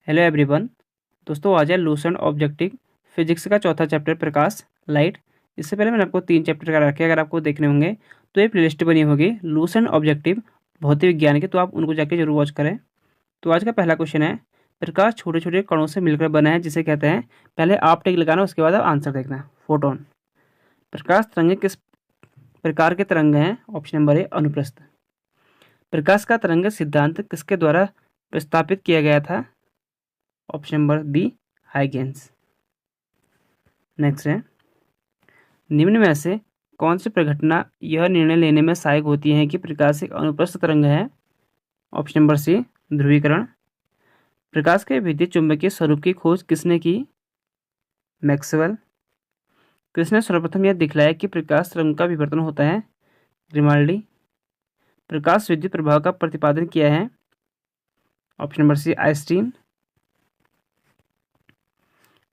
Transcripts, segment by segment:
Hello everyone. दोस्तों आज है लूसेंट ऑब्जेक्टिव फिजिक्स का चौथा चैप्टर प्रकाश लाइट। इससे पहले मैंने आपको 3 चैप्टर करा रखे हैं, अगर आपको देखने होंगे तो ये प्लेलिस्ट बनी होगी लूसेंट ऑब्जेक्टिव भौतिक विज्ञान की, तो आप उनको जाके जरूर वॉच करें। तो आज का पहला क्वेश्चन है, प्रकाश छोटे छोटे कणों से मिलकर बना है जिसे कहते हैं, पहले आप टिक लगाना उसके बाद आप आंसर देखना। फोटोन। प्रकाश तरंगे किस प्रकार के तरंग हैं? ऑप्शन नंबर ए अनुप्रस्थ। प्रकाश का तरंग सिद्धांत किसके द्वारा प्रस्तावित किया गया था? Option number B Huygens. Next है, निम्न में से कौन सी प्रघटना यह निर्णय लेने में सहायक होती है कि प्रकाश एक अनुप्रस्थ तरंग है? ऑप्शन नंबर सी ध्रुवीकरण। प्रकाश के विद्युत चुंबकीय स्वरूप की खोज किसने की? मैक्सवेल। किसने सर्वप्रथम यह दिखलाया कि प्रकाश तरंग का विवर्तन होता है? ग्रिमाल्डी। प्रकाश विद्युत प्रभाव का प्रतिपादन किया है? Option number C Einstein.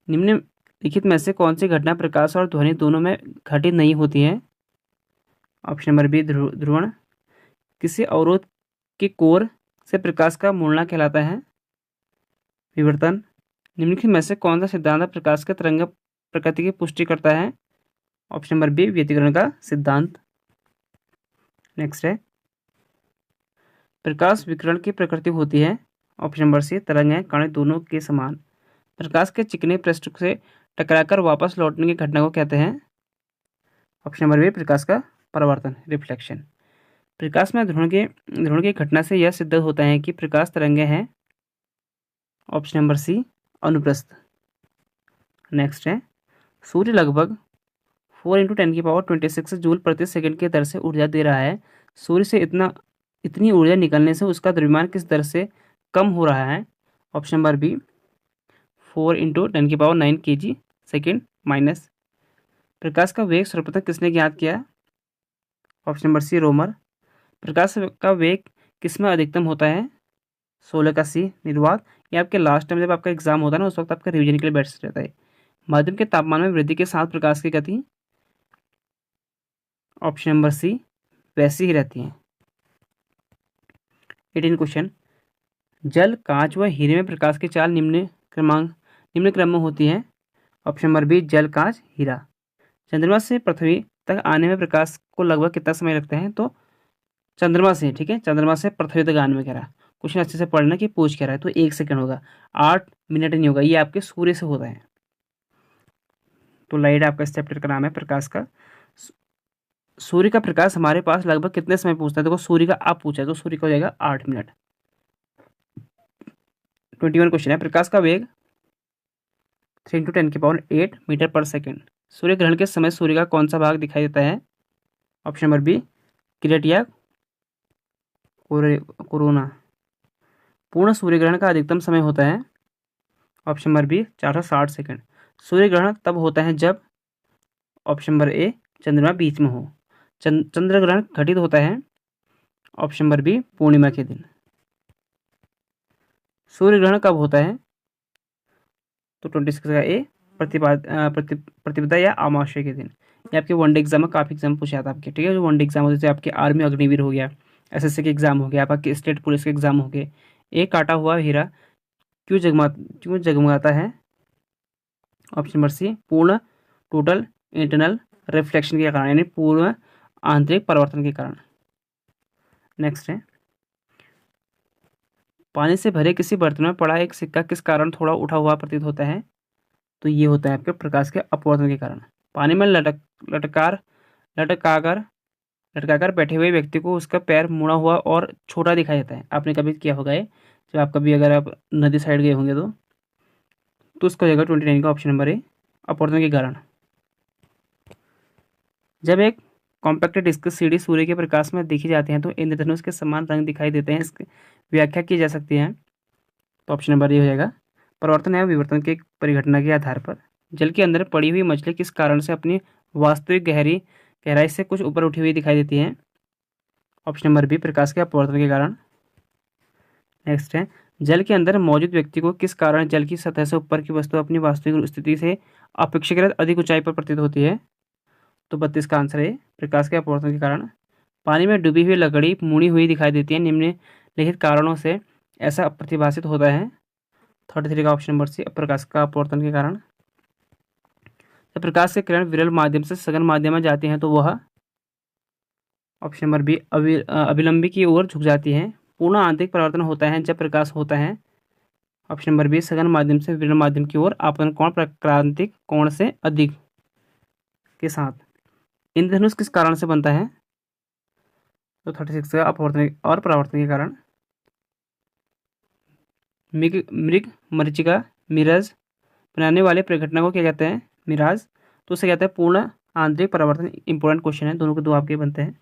निम्नलिखित में से कौन सी घटना प्रकाश और ध्वनि दोनों में घटित नहीं होती है? ऑप्शन नंबर बी ध्रुवण। किसी अवरोध के कोर से प्रकाश का मुड़ना कहलाता है? विवर्तन। निम्नलिखित में से कौन सा सिद्धांत प्रकाश के तरंग प्रकृति की पुष्टि करता है? ऑप्शन नंबर बी व्यतिकरण का सिद्धांत। नेक्स्ट है, प्रकाश विकिरण की प्रकृति होती है? ऑप्शन नंबर सी तरंग है कण दोनों के समान। प्रकाश के चिकने पृष्ठ से टकराकर वापस लौटने की घटना को कहते हैं? ऑप्शन नंबर बी प्रकाश का परावर्तन रिफ्लेक्शन। प्रकाश में ध्रुवण की घटना से यह सिद्ध होता है कि प्रकाश तरंगे हैं? ऑप्शन नंबर सी अनुप्रस्थ। नेक्स्ट है, सूर्य लगभग 4 × 10⁻26 जूल प्रति सेकंड की दर से ऊर्जा दे रहा है। सूर्य से इतनी ऊर्जा निकलने से उसका द्रव्यमान किस दर से कम हो रहा है? Option number B 4 × 10⁹ kg second minus. प्रकाश का वेग सर्वप्रथम किसने ज्ञात किया? ऑप्शन नंबर सी रोमर। प्रकाश का वेग किसमें अधिकतम होता है? 16 का सी निर्वात। ये आपके लास्ट टाइम जब आपका एग्जाम होता है ना, उस वक्त आपका रिवीजन के लिए बेस्ट रहता है। माध्यम के तापमान में वृद्धि के साथ प्रकाश की गति? ऑप्शन नंबर सी वैसी ही रहती है। 18 क्वेश्चन, जल कांच व हीरे में प्रकाश की चाल निम्न क्रम में होती है? ऑप्शन नंबर बी जल कांच हीरा। चंद्रमा से पृथ्वी तक आने में प्रकाश को लगभग कितना समय लगता है? तो चंद्रमा से, ठीक है, चंद्रमा से पृथ्वी तक आने में कह रहा है। क्वेश्चन अच्छे से पढ़ना कि पूछ क्या रहा है। तो 1 सेकंड होगा, 8 मिनट नहीं होगा, ये आपके सूर्य से होता है। तो लाइट आपका इस चैप्टर का नाम है प्रकाश का। सूर्य का प्रकाश हमारे पास लगभग कितने समय पहुंचता है? देखो सूर्य का आप पूछा है तो सूर्य का हो जाएगा 8 मिनट। 21 क्वेश्चन है, प्रकाश का वेग 3 × 10⁸ मीटर पर सेकेंड। सूर्य ग्रहण के समय सूर्य का कौन सा भाग दिखाई देता है? ऑप्शन नंबर बी किरेट या कोरोना। पूर्ण सूर्य ग्रहण का अधिकतम समय होता है? Option number B 460 second. सूर्य ग्रहण तब होता है जब? ऑप्शन नंबर ए चंद्रमा बीच में हो। चंद्र ग्रहण घटित होता है? ऑप्शन नंबर बी पूर्णिमा के दिन। सूर्य ग्रहण कब होता है? तो 26 का ए प्रतिपदा या अमावस्या के दिन। ये आपके वनडे एग्जाम में काफ़ी एग्जाम पूछा था आपके, ठीक है, जो वनडे एग्जाम होते थे आपके आर्मी अग्निवीर हो गया, एसएससी के एग्जाम हो गया, आपके स्टेट पुलिस के एग्जाम हो गए। एक काटा हुआ हीरा क्यों जगमगाता है? ऑप्शन नंबर सी पूर्ण टोटल इंटरनल रिफ्लेक्शन के कारण, यानी पूर्ण आंतरिक परिवर्तन के कारण। नेक्स्ट है, पानी से भरे किसी बर्तन में पड़ा एक सिक्का किस कारण थोड़ा उठा हुआ प्रतीत होता है? तो ये होता है आपके प्रकाश के अपवर्तन के कारण। पानी में लटकाकर बैठे हुए व्यक्ति को उसका पैर मुड़ा हुआ और छोटा दिखाई देता है। आपने कभी किया होगा ये, जब आप कभी अगर आप नदी साइड गए होंगे तो उसका हो जाएगा 29 का ऑप्शन नंबर ए अपवर्तन के कारण। जब एक कॉम्पैक्ट डिस्क सीडी सूर्य के प्रकाश में देखी जाती है तो इंद्रधनुष के समान रंग दिखाई देते हैं, इसकी व्याख्या की जा सकती है? तो ऑप्शन नंबर ए हो जाएगा परिवर्तन एवं विवर्तन के परिघटना के आधार पर। जल के अंदर पड़ी हुई मछली किस कारण से अपनी वास्तविक गहराई से कुछ ऊपर उठी हुई दिखाई देती है? ऑप्शन नंबर बी प्रकाश के अपवर्तन के कारण। नेक्स्ट है, जल के अंदर मौजूद व्यक्ति को किस कारण जल की सतह से ऊपर की वस्तु अपनी वास्तविक स्थिति से अपेक्षाकृत अधिक ऊंचाई पर प्रतीत होती है? तो 32 का आंसर है प्रकाश के अपवर्तन के कारण। पानी में डूबी हुई लकड़ी मुड़ी हुई दिखाई देती है, निम्नलिखित कारणों से ऐसा प्रतिभासित होता है? 33 का ऑप्शन नंबर सी, प्रकाश का अपवर्तन के कारण। जब प्रकाश के किरण विरल माध्यम से सघन माध्यम में जाती हैं तो वह ऑप्शन नंबर बी अभिलंबी की ओर झुक जाती है। पूर्ण आंतरिक परावर्तन होता है जब प्रकाश होता है ऑप्शन नंबर बी सघन माध्यम से विरल माध्यम की ओर आपतन कोण प्राक्रांतिक कोण से अधिक के साथ। इंद्रधनुष किस कारण से बनता है? तो 36 का अपवर्तन और परावर्तन के कारण। मृग मरीचिका मिराज बनाने वाले परिघटना को क्या कहते हैं? मिराज। तो उसे कहते हैं पूर्ण आंतरिक परावर्तन। इंपॉर्टेंट क्वेश्चन है, दोनों के दो आपके बनते हैं।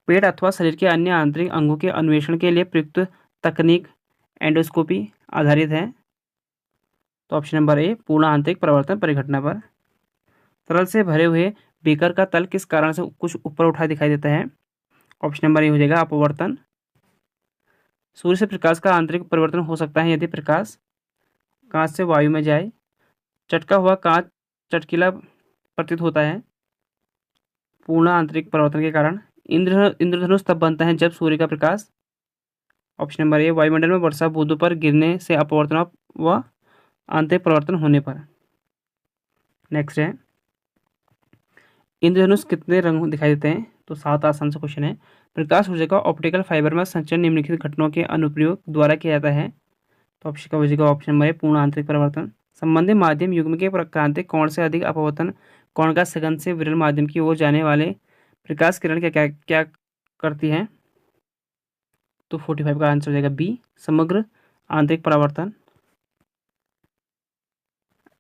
पेट अथवा शरीर के अन्य आंतरिक अंगों के अन्वेषण के लिए प्रयुक्त तकनीक एंडोस्कोपी आधारित है। तो ऑप्शन नंबर ए पूर्ण आंतरिक परावर्तन परिघटना पर। तरल से भरे हुए बीकर का तल किस कारण से कुछ ऊपर उठा दिखाई देता है? ऑप्शन नंबर ए हो जाएगा अपवर्तन। सूर्य से प्रकाश का आंतरिक परिवर्तन हो सकता है यदि प्रकाश कांच से वायु में जाए। चटका हुआ कांच चटकीला प्रतीत होता है पूर्ण आंतरिक परिवर्तन के कारण। इंद्रधनुष तब बनता है जब सूर्य का प्रकाश ऑप्शन नंबर ए वायुमंडल में वर्षा बूंदों पर गिरने से अपवर्तन व आंतरिक परिवर्तन होने पर। नेक्स्ट है इंद्रधनुष कितने रंग दिखाई देते हैं? तो 7 आसान सा क्वेश्चन है। प्रकाश ऊर्जा का ऑप्टिकल फाइबर में संचरण निम्नलिखित घटनाओं के अनुप्रयोग द्वारा किया जाता है। तो ऑप्शन नंबर ए पूर्ण आंतरिक परिवर्तन। संबंधित माध्यम युग्म के क्रांतिक कोण से अधिक अपवर्तन कोण का सघन से विरल माध्यम की ओर जाने वाले प्रकाश किरण क्या क्या करती है? तो 45 का आंसर हो जाएगा बी समग्र आंतरिक परावर्तन।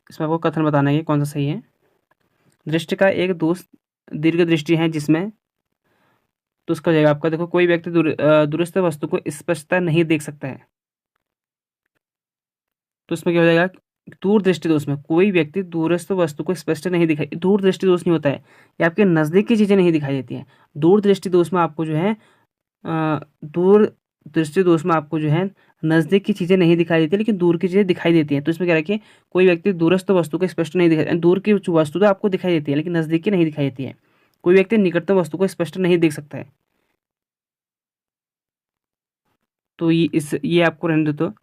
इसमें आपको कथन बताना है कौन सा सही है। दृष्टि का एक दोष दीर्घ दृष्टि है जिसमें, तो उसका हो जाएगा आपका, देखो कोई व्यक्ति दूरस्थ वस्तु को स्पष्टता नहीं देख सकता है, तो इसमें क्या हो जाएगा दूर दृष्टि दोष में कोई व्यक्ति दूरस्थ वस्तु को स्पष्ट नहीं दिखाई, दूर दृष्टि दोष नहीं होता है, ये आपके नजदीक की चीजें नहीं दिखाई देती हैं। दूर दृष्टि दोष में आपको जो है दूर दृष्टि दोष में आपको जो है नजदीक की चीजें नहीं दिखाई देती लेकिन दूर की चीजें दिखाई देती हैं। तो इसमें क्या रखिए कोई व्यक्ति दूरस्थ वस्तु को स्पष्ट नहीं दिखाई, दूर की वस्तु तो आपको दिखाई देती है लेकिन नजदीक की नहीं दिखाई देती है। कोई व्यक्ति निकटतम वस्तु को स्पष्ट नहीं देख सकता है, तो ये आपको रहने दो। तो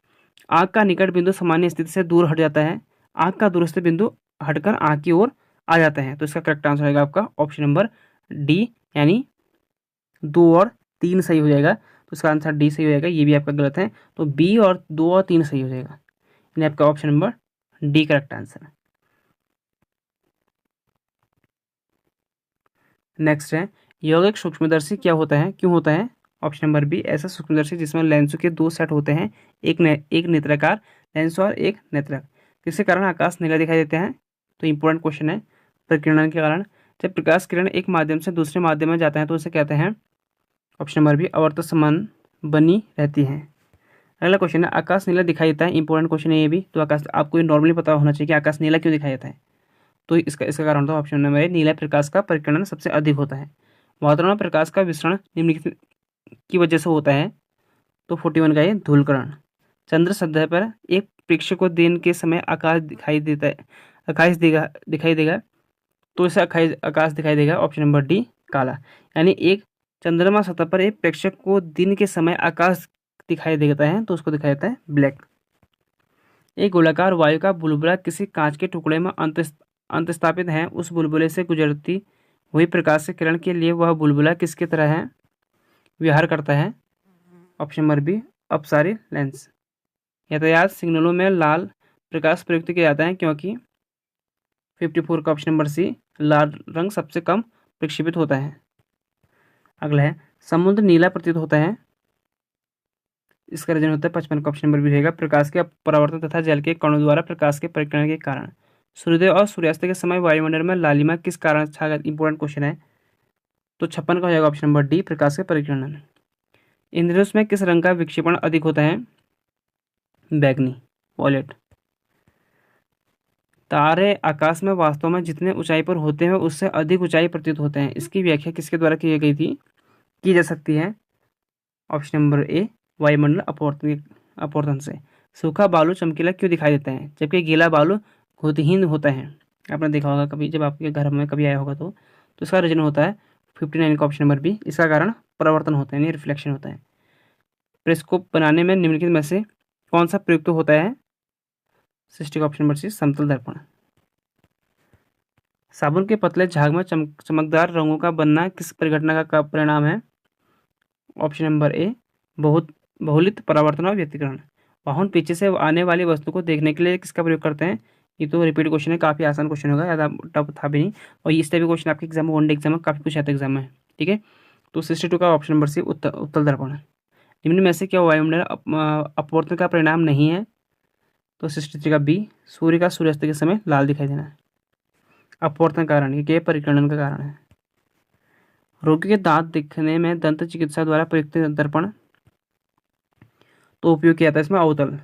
आंख का निकट बिंदु सामान्य स्थिति से दूर हट जाता है, आंख का दूरस्थ बिंदु हटकर आंख की ओर आ जाता है। तो इसका करेक्ट आंसर होगा आपका ऑप्शन नंबर डी, यानी 2 और 3 सही हो जाएगा। तो इसका आंसर डी सही हो जाएगा, ये भी आपका गलत है, तो बी और 2 और 3 सही हो जाएगा, यानी आपका option number D correct answer है। नेक्स्ट है यौगिक सूक्ष्मदर्शी क्या होता है, क्यों होता है? ऑप्शन नंबर बी ऐसा सूक्ष्मदर्शी जिसमें लेंसों के 2 सेट होते हैं, एक नेत्राकार लेंस और एक नेत्रक, जिसके कारण आकाश नीला दिखाई देता है। तो इंपॉर्टेंट क्वेश्चन है, प्रकीर्णन के कारण जब प्रकाश किरण एक माध्यम से दूसरे माध्यम में जाता है तो उसे कहते हैं ऑप्शन नंबर बी आवर्त समान बनी रहती है। अगला क्वेश्चन है आकाश नीला दिखाई देता है, इंपॉर्टेंट क्वेश्चन है ये भी। तो आकाश आपको ये नॉर्मली पता होना चाहिए कि आकाश नीला क्यों दिखाई देता है, तो इसका कारण होता है ऑप्शन नंबर ए नीला प्रकाश का परिकर्णन सबसे अधिक होता है। वातावरण में प्रकाश का विसरण निम्नलिखित की वजह से होता है। तो 41 का ये धूलकण। चंद्र सतह पर एक प्रेक्षक को दिन के समय आकाश दिखाई देगा, तो इसे आकाश दिखाई देगा ऑप्शन नंबर डी काला, यानी एक चंद्रमा सतह पर एक प्रेक्षक को दिन के समय आकाश दिखाई देता है तो उसको दिखाई देता है ब्लैक। एक गोलाकार वायु का बुलबुला किसी कांच के टुकड़े में अंतस्थापित है, उस बुलबुले से गुजरती हुई प्रकाश से किरण के लिए वह बुलबुला किसकी तरह है व्यवहार करता है? ऑप्शन नंबर बी अपसारी लेंस। यातायात सिग्नलों में लाल प्रकाश प्रयुक्त किया जाता है क्योंकि 54 का ऑप्शन नंबर सी लाल रंग सबसे कम प्रक्षेपित होता है। अगला है समुद्र नीला प्रतीत होता है, इसका रीजन होता है 55 का ऑप्शन नंबर बी रहेगा प्रकाश के परावर्तन तथा जल के कणों द्वारा प्रकाश के परिक्रमण के कारण। सूर्योदय और सूर्यास्त के समय वायुमंडल में लालिमा किस कारण छा, इंपॉर्टेंट क्वेश्चन है। तो 56 का हो जाएगा ऑप्शन नंबर डी प्रकाश के परिक्रमण। इंद्रधनुष में किस रंग का विक्षेपण अधिक होता है? बैगनी वॉयलेट। तारे आकाश में वास्तव में जितने ऊंचाई पर होते हैं उससे अधिक ऊंचाई प्रतीत होते हैं, इसकी व्याख्या किसके द्वारा की जा सकती है? ऑप्शन नंबर ए वायुमंडल अपवर्तन से। सूखा बालू चमकीला क्यों दिखाई देता है जबकि गीला बालू घुतहीन होता है? आपने देखा होगा कभी जब आपके घर में कभी आया होगा तो इसका रीजन होता है 59 का ऑप्शन नंबर बी, इसका कारण परावर्तन होता है यानी रिफ्लेक्शन होता है। पेरिस्कोप बनाने में निम्नलिखित में से कौन सा प्रयुक्त होता है? सृष्टि का ऑप्शन नंबर सी समतल दर्पण। साबुन के पतले झाग में चमकदार रंगों का बनना किस परिघटना का परिणाम है? ऑप्शन नंबर ए बहुत बहुलित परावर्तन और व्यतिकरण। वाहन पीछे से आने वाली वस्तु को देखने के लिए किसका प्रयोग करते हैं? ये तो रिपीट क्वेश्चन है, काफ़ी आसान क्वेश्चन होगा, ज़्यादा टफ था भी नहीं। और इस टाइप के क्वेश्चन आपके एग्जाम में, वनडे एग्जाम में काफ़ी कुछ आता है एग्जाम में, ठीक है। तो 62 का ऑप्शन नंबर सी उत्तल दर्पण है। निम्न में से क्या वायुमंडल अपवर्तन का परिणाम नहीं है? तो 63 का बी सूर्य का सूर्यास्त के समय लाल दिखाई देना है। अपवर्तन कारण, ये परिकर्णन का कारण है। रोगी के दांत दिखने में दंत चिकित्सा द्वारा प्रयुक्त दर्पण तो उपयोग किया जाता है इसमें अवतल।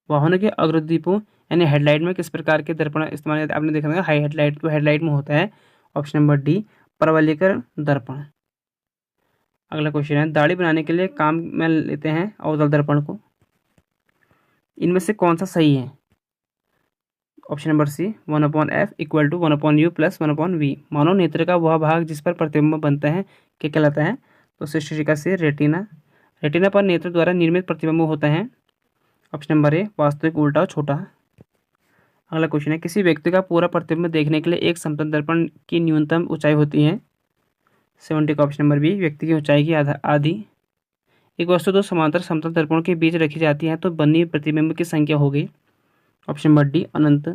वाहनों के अग्रदीपों यानी हेडलाइट में किस प्रकार के दर्पण इस्तेमाल, आपने देखा होगा हाई हेडलाइट, तो हेडलाइट में होता है ऑप्शन नंबर डी परवलयिकरण दर्पण। अगला क्वेश्चन है, दाढ़ी बनाने के लिए काम में लेते हैं अवतल दर्पण को। इनमें से कौन सा सही है? Option number C 1/f equal to 1/u plus 1/v। मानव नेत्र का वह भाग जिस पर प्रतिबिंब बनता है क्या कहलाता है? तो सृष्टि से रेटिना। रेटिना पर नेत्र द्वारा निर्मित प्रतिबिंब होता है। ऑप्शन नंबर ए वास्तविक, उल्टा और छोटा। अगला क्वेश्चन है, किसी व्यक्ति का पूरा प्रतिबिंब देखने के लिए एक समतल दर्पण की न्यूनतम ऊंचाई होती है? 70 का ऑप्शन नंबर बी व्यक्ति की ऊंचाई की आधी। एक वस्तु दो समांतर समतल दर्पणों के बीच रखी जाती है तो बनी प्रतिबिंब की संख्या होगी। ऑप्शन नंबर डी अनंत।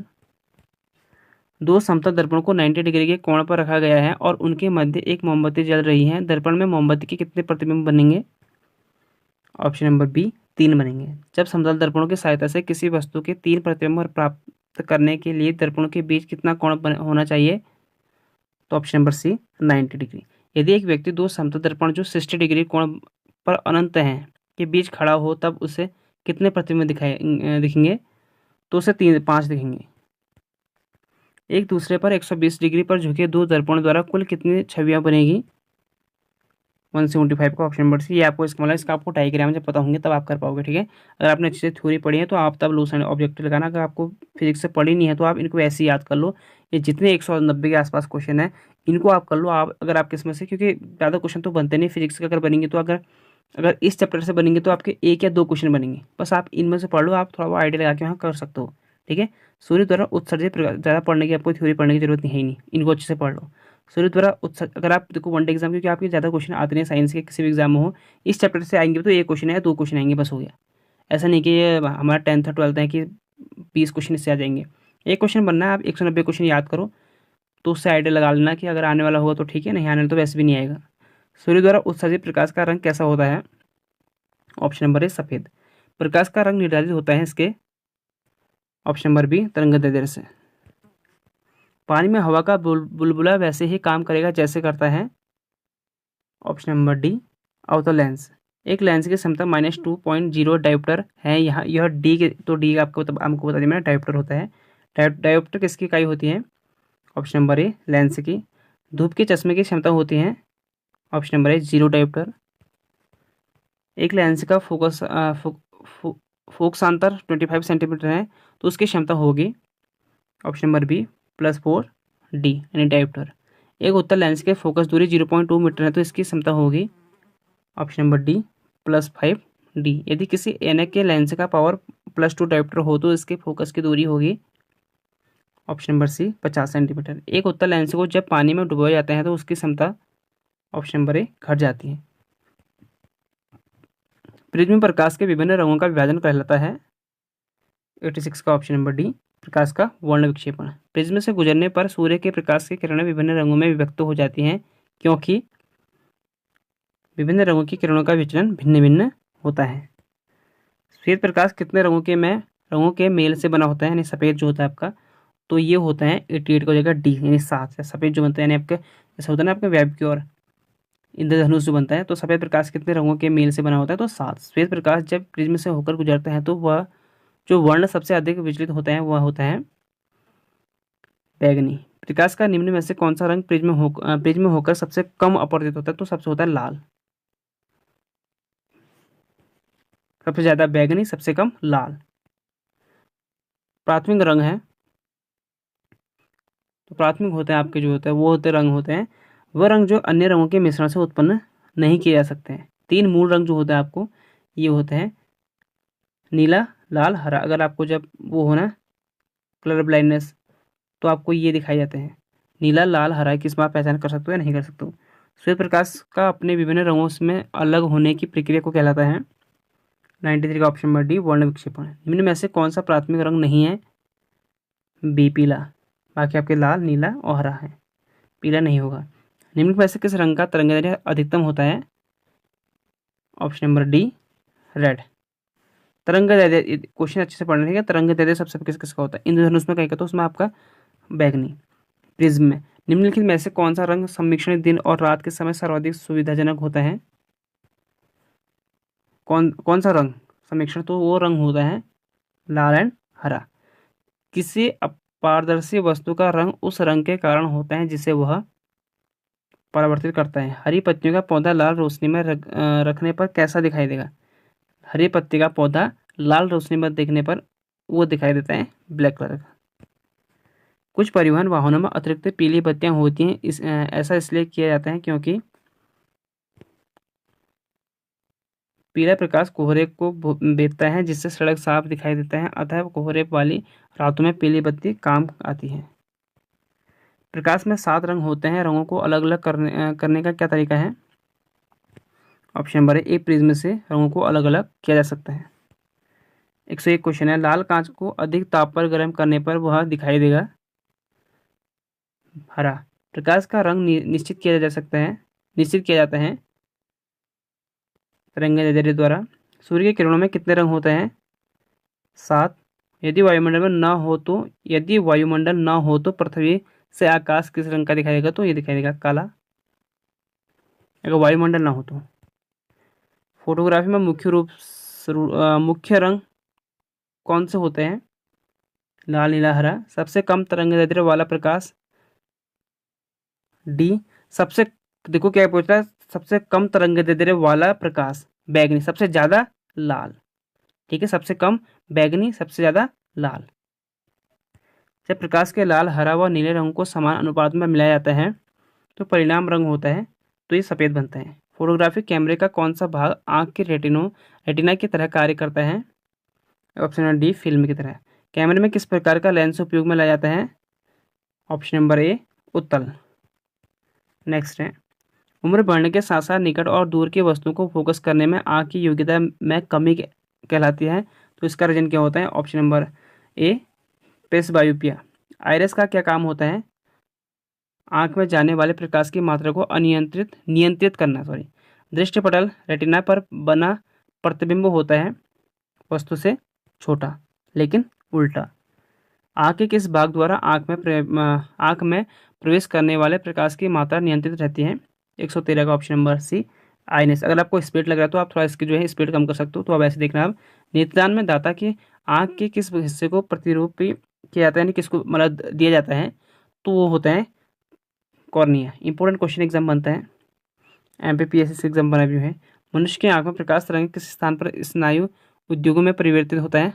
दो समतल दर्पणों को 90 डिग्री के कोण पर रखा गया है और उनके मध्य एक मोमबत्ती जल रही है। दर्पण में मोमबत्ती के कितने प्रतिबिंब बनेंगे? ऑप्शन नंबर बी 3 बनेंगे। जब समतल दर्पणों की सहायता से किसी वस्तु के 3 प्रतिबिंब प्राप्त करने के लिए दर्पणों के बीच कितना कोण होना चाहिए? तो ऑप्शन नंबर सी 90 डिग्री। यदि एक व्यक्ति दो समतल दर्पण जो 60 डिग्री कोण पर अनंत हैं के बीच खड़ा हो तब उसे कितने प्रतिबिंब दिखेंगे? तो उसे 5 दिखेंगे। एक दूसरे पर 120 डिग्री पर झुके दो दर्पण द्वारा कुल कितनी छवियां बनेगी? 175 का ऑप्शन नंबर सी। ये आपको इसका मतलब इसका आपको डायग्राम जब पता होंगे तब आप कर पाओगे, ठीक है। अगर आपने अच्छे से थ्योरी पढ़ी है तो आप तब लूसेंट ऑब्जेक्टिव लगाना। अगर आपको फिजिक्स से पढ़ी नहीं है तो आप इनको ऐसे ही याद कर लो। ये जितने 190 के आसपास क्वेश्चन है इनको आप कर लो। आप अगर आपके इसमें से, क्योंकि ज़्यादा क्वेश्चन तो बनते नहीं फिजिक्स के, अगर बनेंगे तो अगर अगर इस चैप्टर से बनेंगे तो आपके 1 या 2 क्वेश्चन बनेंगे। बस आप इनमें से पढ़ लो, आप थोड़ा बहुत आइडिया लगा के वहाँ कर सकते हो, ठीक है। सूर्य द्वारा उत्सर्जित ज़्यादा पढ़ने की आपको थ्योरी पढ़ने की जरूरत नहीं है ही नहीं, इनको अच्छे से पढ़ लो। सूर्य द्वारा उत्सर्ज, अगर आप देखो वनडे एग्जाम, क्योंकि आपके ज़्यादा क्वेश्चन आते नहीं साइंस के किसी भी एग्जाम में हो, इस चैप्टर से आएंगे तो 1 क्वेश्चन है 2 क्वेश्चन आएंगे, बस हो गया। ऐसा नहीं कि ये हमारा 10th 12th है कि 20 क्वेश्चन इससे आ जाएंगे। 1 क्वेश्चन बनना है, आप 190 क्वेश्चन याद करो तो उससे आइडिया लगा लेना कि अगर आने वाला होगा तो ठीक है, नहीं आने वाला तो वैसे भी नहीं आएगा। सूर्य द्वारा उत्सर्जित प्रकाश का रंग कैसा होता है? ऑप्शन नंबर ए सफ़ेद। प्रकाश का रंग निर्धारित होता है इसके ऑप्शन नंबर बी तरंगदैर्ध्य से। पानी में हवा का बुलबुला वैसे ही काम करेगा जैसे करता है। ऑप्शन नंबर डी अवतल लेंस। एक लेंस की क्षमता -2.0 डायोप्टर है। यहाँ यह डी के, तो डी आपको हमको बता दिया मैंने, डायोप्टर होता है। डायोप्टर किसकी इकाई होती है? ऑप्शन नंबर ए लेंस की। धूप के चश्मे की क्षमता होती है ऑप्शन नंबर ए 0 डायोप्टर। एक लेंस का फोकसांतर 25 सेंटीमीटर है तो उसकी क्षमता होगी ऑप्शन नंबर बी +4 डी यानी डायोप्टर। एक उत्तल लेंस के फोकस दूरी 0.2 मीटर है तो इसकी क्षमता होगी ऑप्शन नंबर डी +5 डी। यदि किसी ऐनक के लेंस का पावर +2 डायोप्टर हो तो इसके फोकस की दूरी होगी ऑप्शन नंबर सी 50 सेंटीमीटर। एक उत्तल लेंस को जब पानी में डुबोया जाता है तो उसकी क्षमता ऑप्शन नंबर ए घट जाती है। प्रिज्म प्रकाश के विभिन्न रंगों का विभाजन कहलाता है 86 का ऑप्शन नंबर डी प्रकाश का वर्ण विक्षेपण। प्रिज्म से गुजरने पर सूर्य के प्रकाश की किरणें विभिन्न रंगों में विभक्त हो जाती हैं क्योंकि विभिन्न रंगों की किरणों का विचलन भिन्न भिन्न होता है। श्वेत प्रकाश कितने रंगों के मेल से बना होता है, यानी सफ़ेद जो होता है आपका, तो ये होता है 88 की जगह डी यानी 7। सफ़ेद जो बनता है यानी आपका ऐसा होता है ना आपके वेब की और इंद्रधनुष जो बनता है, तो सफ़ेद प्रकाश कितने रंगों के मेल से बना होता है? तो 7। श्वेत प्रकाश जब प्रिज्म से होकर गुजरता है तो वह जो वर्ण सबसे अधिक विचलित होता है वह होता है बैगनी। प्रकाश का निम्न में से कौन सा रंग प्रिज्म में होकर सबसे कम अपवर्तित होता है? तो सबसे होता है लाल। सबसे ज़्यादा बैगनी, सबसे कम लाल। प्राथमिक रंग है, तो प्राथमिक होते हैं आपके जो होते हैं वो होते रंग होते हैं वह रंग जो अन्य रंगों के मिश्रण से उत्पन्न नहीं किए जा सकते हैं। 3 मूल रंग जो होते हैं आपको ये होते हैं नीला, लाल हरा। अगर आपको जब वो हो ना कलर ब्लाइंडनेस, तो आपको ये दिखाई जाते हैं नीला लाल हरा। किस में आप पहचान कर सकते हो या नहीं कर सकते हो? सूर्य प्रकाश का अपने विभिन्न रंगों में अलग होने की प्रक्रिया को कहलाता है? 93 का ऑप्शन नंबर डी वर्ण विक्षेपण। निम्न में से कौन सा प्राथमिक रंग नहीं है? बी पीला। बाकी आपके लाल नीला और हरा है, पीला नहीं होगा। निम्न में से किस रंग का तरंगदैर्ध्य अधिकतम होता है? Option number D red. तरंगदैर्ध्य क्वेश्चन अच्छे से पढ़ना है। तरंगदैर्ध्य सबसे किस किसका होता है? इंद्रधनुष में कहेगा तो उसमें आपका बैगनी। प्रिज्म में निम्नलिखित में से कौन सा रंग सम्मिश्रण दिन और रात के समय सर्वाधिक सुविधाजनक होता है? कौन कौन सा रंग सम्मिश्रण? तो वो रंग होता है लाल एंड हरा। किसी अपारदर्शी वस्तु का रंग उस रंग के कारण होता है जिसे वह परावर्तित करता है। हरी पत्तियों का पौधा लाल रोशनी में रखने पर कैसा दिखाई देगा? हरी पत्ती का पौधा लाल रोशनी में देखने पर वो दिखाई देता है ब्लैक कलर का। कुछ परिवहन वाहनों में अतिरिक्त पीली बत्तियां होती हैं। ऐसा इसलिए किया जाता है क्योंकि पीला प्रकाश कोहरे को भेदता है जिससे सड़क साफ दिखाई देता है, अतः कोहरे वाली रातों में पीली बत्ती काम आती है। प्रकाश में 7 रंग होते हैं, रंगों को अलग अलग करने का क्या तरीका है? ऑप्शन नंबर ए प्रिज्म से रंगों को अलग अलग किया जा सकता है। 101 क्वेश्चन है, लाल कांच को अधिक ताप पर गर्म करने पर वह दिखाई देगा हरा। प्रकाश का रंग निश्चित किया जाता है तरंगदैर्ध्य द्वारा। सूर्य की किरणों में कितने रंग होते हैं? 7। यदि वायुमंडल न हो तो पृथ्वी से आकाश किस रंग का दिखाई देगा? तो ये दिखाई देगा काला, अगर वायुमंडल ना हो तो। फोटोग्राफी में मुख्य रंग कौन से होते हैं? लाल नीला हरा। सबसे कम तरंगदैर्ध्य वाला प्रकाश? डी। सबसे देखो क्या पूछ रहा है, सबसे कम तरंगदैर्ध्य वाला प्रकाश बैगनी, सबसे ज्यादा लाल। ठीक है, सबसे कम बैगनी, सबसे ज्यादा लाल। जब प्रकाश के लाल हरा व नीले रंग को समान अनुपात में मिलाया जाता है तो परिणाम रंग होता है, तो ये सफेद बनता है। फोटोग्राफिक कैमरे का कौन सा भाग आंख के रेटिना की तरह कार्य करता है? ऑप्शन नंबर डी फिल्म की तरह। कैमरे में किस प्रकार का लेंस उपयोग में लाया जाता है? ऑप्शन नंबर ए उत्तल। नेक्स्ट है, उम्र बढ़ने के साथ साथ निकट और दूर की वस्तुओं को फोकस करने में आंख की योग्यता में कमी कहलाती है, तो इसका रीजन क्या होता है? ऑप्शन नंबर ए प्रेसबायोपिया। आइरिस का क्या काम होता है? आंख में जाने वाले प्रकाश की मात्रा को नियंत्रित करना। दृष्टिपटल रेटिना पर बना प्रतिबिंब होता है वस्तु से छोटा लेकिन उल्टा। आंख के किस भाग द्वारा आंख में प्रवेश करने वाले प्रकाश की मात्रा नियंत्रित रहती है? 113 का ऑप्शन नंबर सी आईनेस। अगर आपको स्पीड लग रहा है तो आप थोड़ा इसकी जो है स्पीड कम कर सकते हो। तो अब ऐसे देखना, आप नेत्रदान में दाता की आंख के किस हिस्से को प्रतिरूपी किया जाता है, यानी किसको मतलब दिया जाता है? तो वो होता है कॉर्निया। इंपॉर्टेंट क्वेश्चन एग्जाम बनता है, एमपीपीएससी एग्जाम बना भी है। मनुष्य की आंख में प्रकाश तरंग किस स्थान पर स्नायु उद्योगों में परिवर्तित होता है?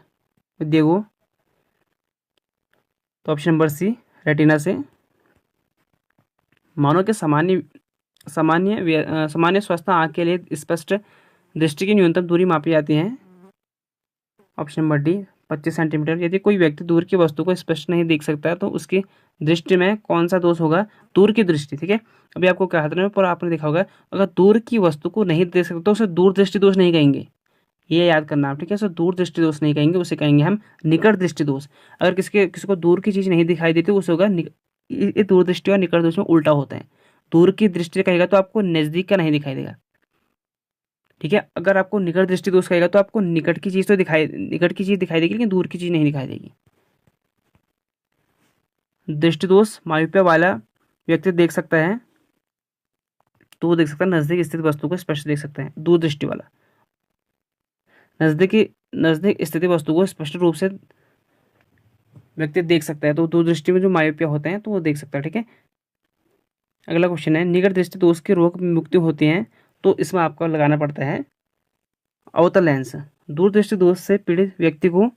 उद्योगों, तो ऑप्शन नंबर सी रेटिना से। मानव के सामान्य स्वस्थ आंख के लिए स्पष्ट दृष्टि की न्यूनतम दूरी मापी जाती है। Option number D 25 centimetre. यदि कोई व्यक्ति दूर की वस्तु को स्पष्ट नहीं देख सकता तो उसकी दृष्टि में कौन सा दोष होगा? दूर की दृष्टि। ठीक है, अभी आपको कहा था पर आपने देखा होगा, अगर दूर की वस्तु को नहीं देख सकते तो उसे दूर दृष्टि दोष नहीं कहेंगे, ये याद करना आप। ठीक है, उसे दूर दृष्टि दोष नहीं कहेंगे, उसे कहेंगे हम निकट दृष्टि दोष। अगर किसी को दूर की चीज नहीं दिखाई देती उसे होगा ये दूर दृष्टि और निकट दृष्टि में उल्टा होता है। दूर की दृष्टि कहेगा तो आपको नजदीक का नहीं दिखाई देगा। ठीक है, अगर आपको निकट दृष्टि दोष कहेगा तो आपको निकट की चीज दिखाई देगी लेकिन दूर की चीज नहीं दिखाई देगी। दृष्टि दोष मायोपिया वाला व्यक्ति देख सकता है, तो वो देख सकता है नजदीक स्थित वस्तु को स्पष्ट देख सकता है। दूर दृष्टि वाला नजदीक स्थित वस्तु को स्पष्ट रूप से व्यक्ति देख सकता है, तो दूर दृष्टि में जो मायोपिया होते हैं तो वो देख सकता है। ठीक है, अगला क्वेश्चन है, निकट दृष्टि दोष के रोग में मुक्ति होती है, तो इसमें आपको लगाना पड़ता है अवतल लेंस। दूर दृष्टि दोष से पीड़ित व्यक्ति को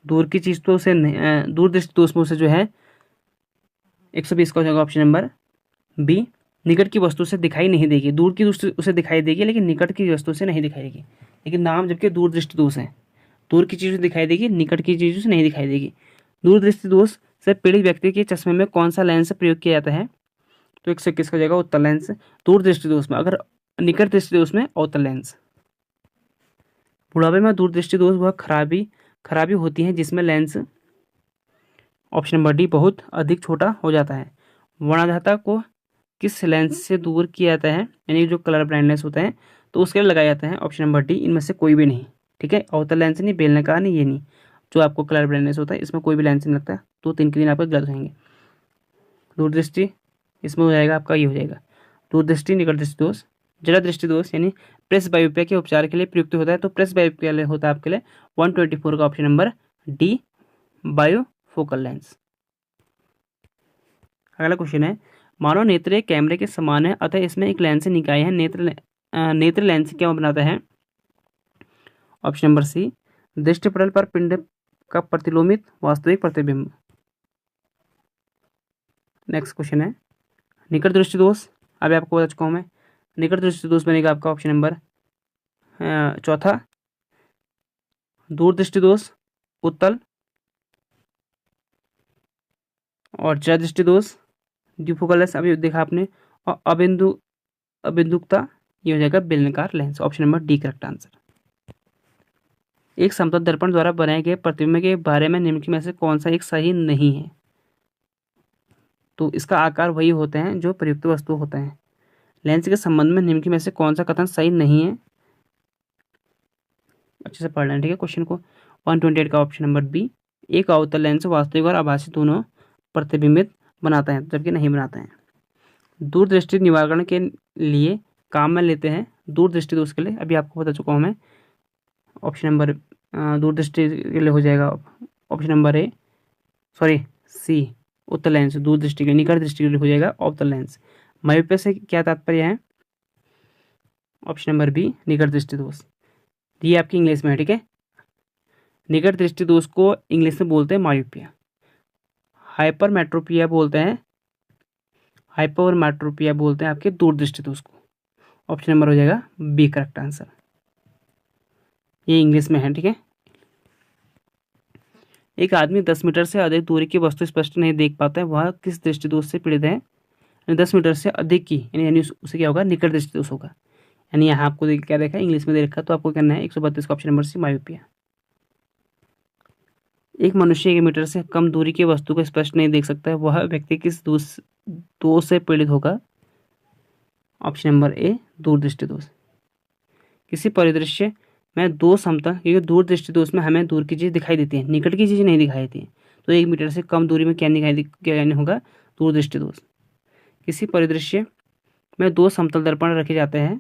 दूर की चीज तो उसे दूर दृष्टि दोष में उसे जो है 120 का हो जाएगा ऑप्शन नंबर बी। निकट की वस्तु से दिखाई नहीं देगी, दूर की वस्तु उसे दिखाई देगी लेकिन निकट की वस्तु से नहीं दिखाई देगी, लेकिन नाम जबकि दूर दृष्टि दोष है। दूर की चीज़ों से दिखाई देगी, निकट की चीज़ों से नहीं दिखाई देगी। दूरदृष्टि दोष से पीड़ित व्यक्ति के चश्मे में कौन सा लेंस प्रयोग किया जाता है? तो 121 का हो जाएगा उत्तल लेंस। दूर दृष्टि दोष में, अगर निकट दृष्टि दोष में अवतल लेंस। बुढ़ापे में दूर दृष्टि दोष वह खराबी होती है जिसमें लेंस, ऑप्शन नंबर डी, बहुत अधिक छोटा हो जाता है। वर्णधाता को किस लेंस से दूर किया जाता है, यानी जो कलर ब्लाइंडनेस होता है तो उसके लिए लगाया जाता है, ऑप्शन नंबर डी, इनमें से कोई भी नहीं। ठीक है, अवतल लेंस नहीं, बेलनाकार नहीं, ये नहीं, जो आपको कलर ब्लाइंडनेस होता है इसमें कोई भी लेंस नहीं लगता। तो 3 के दिन आपका गलत होंगे। दूरदृष्टि इसमें हो जाएगा आपका, ये हो जाएगा दूरदृष्टि निकट दृष्टि दोष। जरा दृष्टि दोष यानी प्रेस बायोपिया के उपचार के लिए प्रयुक्त होता है, तो प्रेस बायोपिया होता है आपके लिए 124 का ऑप्शन नंबर डी, बायोफोकल लेंस। अगला क्वेश्चन है, मानव नेत्र एक कैमरे के समान है, अतः इसमें एक लेंस निकाय है, नेत्र लेंस क्या बनाता है? ऑप्शन नंबर सी, दृष्टिपटल पर पिंड का प्रतिलोमित वास्तविक प्रतिबिंब। नेक्स्ट क्वेश्चन है, निकट दृष्टि दोष। अभी आपको बता चुका हूँ मैं, निकट दृष्टि दोष बनेगा आपका ऑप्शन नंबर चौथा। दूर दृष्टि दोष उत्तल, और जरा दृष्टि दोष ड्यूफोकल लेंस अभी देखा आपने, और अबिंदुकता ये हो जाएगा बेलनाकार lens. Option number D correct answer. एक समतल दर्पण द्वारा बनाए गए प्रतिबिंब के बारे में निम्न में से कौन सा एक सही नहीं है? तो इसका आकार वही होते हैं जो प्रयुक्त वस्तु होते हैं। लेंस के संबंध में निम्न में से कौन सा कथन सही नहीं है? अच्छे से पढ़ लें, ठीक है क्वेश्चन को। 128 का ऑप्शन नंबर बी, एक अवतल लेंस वास्तविक और आभासी दोनों प्रतिबिंबित बनाता है, जबकि नहीं बनाता है। दूरदृष्टि निवारण के लिए काम में लेते हैं, दूरदृष्टि दोष के लिए अभी आपको बता चुका हूँ मैं। ऑप्शन नंबर दूरदृष्टि के लिए हो जाएगा option number A, sorry C, उत्तल लेंस। दूरदृष्टि के, निकट दृष्टि के लिए हो जाएगा अवतल लेंस। मायोपिया से क्या तात्पर्य है? ऑप्शन नंबर बी, निकट दृष्टि दोष। ये आपकी इंग्लिश में है, ठीक है। निकट दृष्टि दोष को इंग्लिश में बोलते हैं मायोपिया। हाइपरमेट्रोपिया बोलते हैं, हाइपरमेट्रोपिया बोलते हैं आपके दूरदृष्टि दोष को। ऑप्शन नंबर हो जाएगा बी करेक्ट आंसर। ये इंग्लिश में है, ठीक है। एक आदमी 10 मीटर से अधिक दूरी की वस्तु स्पष्ट नहीं देख पाता है, वह किस दृष्टि दोष से पीड़ित है? 10 मीटर से अधिक की, यानी उसे क्या होगा? निकट दृष्टि दोष होगा। यानी यहाँ आपको क्या देखा, इंग्लिश में दे रखा, तो आपको करना है 132 का ऑप्शन नंबर सी, मायोपिया। एक मनुष्य 1 मीटर से कम दूरी की वस्तु को स्पष्ट नहीं देख सकता है, वह व्यक्ति किस दोष से पीड़ित होगा? ऑप्शन नंबर ए, दूरदृष्टि दोष। किसी परिदृश्य में दो समतल, क्योंकि दूरदृष्टि दोष में हमें दूर की चीज़ दिखाई देती है, निकट की चीज़ नहीं दिखाई देती है, तो 1 मीटर से कम दूरी में क्या नहीं होगा? दूरदृष्टि दोष। किसी परिदृश्य में 2 समतल दर्पण रखे जाते हैं